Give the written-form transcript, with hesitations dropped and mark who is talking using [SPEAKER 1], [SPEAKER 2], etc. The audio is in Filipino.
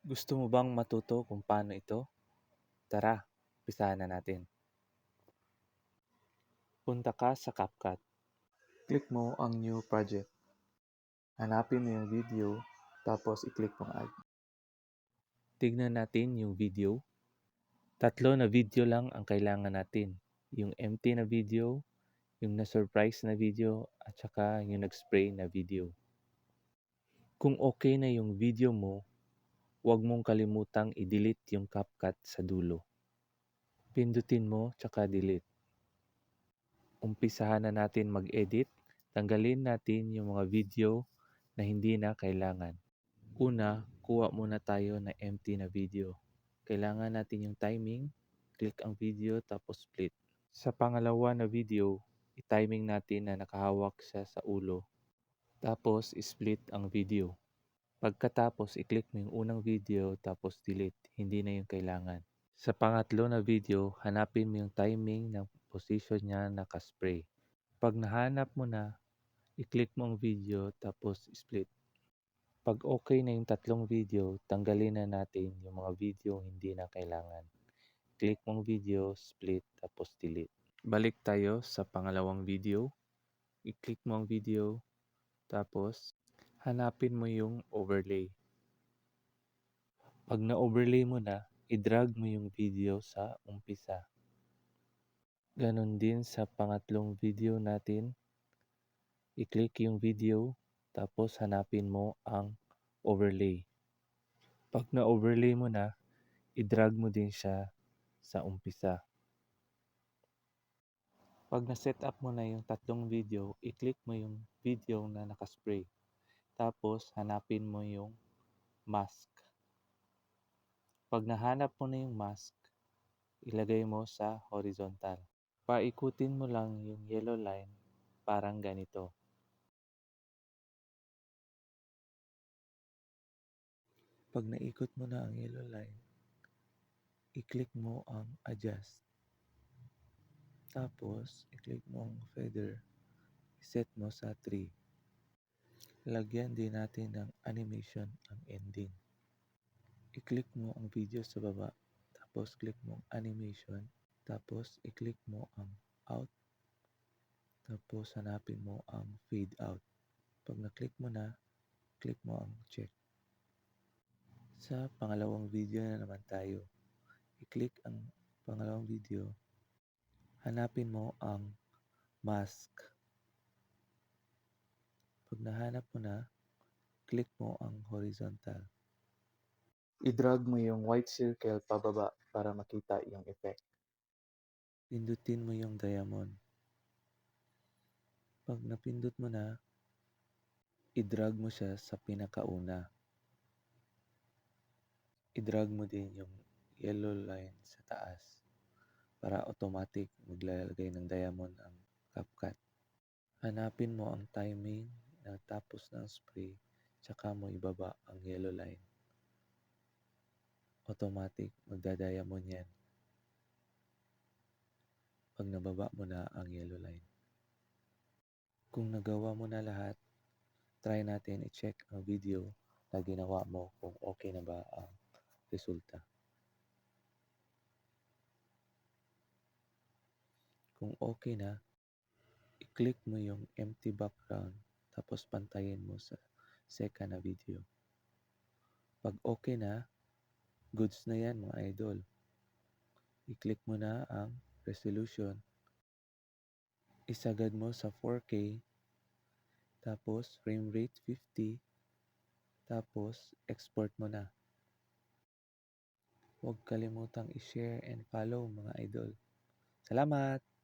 [SPEAKER 1] Gusto mo bang matuto kung paano ito? Tara, umpisahan na natin. Punta ka sa CapCut. Click mo ang New Project. Hanapin mo yung video, tapos i-click mo ang Add. Tignan natin yung video. 3 na video lang ang kailangan natin. Yung empty na video, yung na-surprise na video, at saka yung nag-spray na video. Kung okay na yung video mo, huwag mong kalimutang i-delete yung CapCut sa dulo. Pindutin mo, tsaka delete. Umpisahan na natin mag-edit. Tanggalin natin yung mga video na hindi na kailangan. Una, kuha muna tayo ng empty na video. Kailangan natin yung timing. Click ang video tapos split. Sa pangalawa na video, i-timing natin na nakahawak siya sa ulo. Tapos split ang video. Pagkatapos, i-click mo yung unang video tapos delete. Hindi na yung kailangan. Sa pangatlo na video, hanapin mo yung timing ng position niya nakaspray. Pag nahanap mo na, i-click mo ang video tapos split. Pag okay na yung 3 video, tanggalin na natin yung mga video hindi na kailangan. Click mo ang video, split, tapos delete. Balik tayo sa pangalawang video. I-click mo ang video, tapos hanapin mo yung overlay. Pag na-overlay mo na, i-drag mo yung video sa umpisa. Ganon din sa pangatlong video natin. I-click yung video, tapos hanapin mo ang overlay. Pag na-overlay mo na, i-drag mo din siya sa umpisa. Pag na-set up mo na yung 3 video, i-click mo yung video na nakaspray. Tapos, hanapin mo yung mask. Pag nahanap mo na yung mask, ilagay mo sa horizontal. Paikutin mo lang yung yellow line, parang ganito. Pag naikot mo na ang yellow line, i-click mo ang adjust. Tapos, i-click mo ang feather, i-set mo sa 3. Lagyan din natin ng animation ang ending. I-click mo ang video sa baba, tapos click mo ang animation, tapos i-click mo ang out, tapos hanapin mo ang fade out. Pag na-click mo na, click mo ang check. Sa pangalawang video na naman tayo. I-click ang pangalawang video, hanapin mo ang mask. Pag nahanap mo na, click mo ang horizontal. I-drag mo yung white circle pababa para makita yung effect. Pindutin mo yung diamond. Pag napindot mo na, i-drag mo siya sa pinakauna. I-drag mo din yung yellow line sa taas para automatic maglalagay ng diamond ang CapCut. Hanapin mo ang timing na tapos ng spray, tsaka mo ibaba ang yellow line. Automatic magda-diamond yan pag nababa mo na ang yellow line. Kung nagawa mo na lahat, try natin i-check ang video na ginawa mo kung okay na ba ang resulta. Kung okay na, i-click mo yung empty background tapos pantayin mo sa second na video. Pag okay na, goods na yan mga idol. I-click mo na ang resolution. Isagad mo sa 4K, tapos frame rate 50, tapos export mo na. Huwag kalimutang i-share and follow mga idol. Salamat!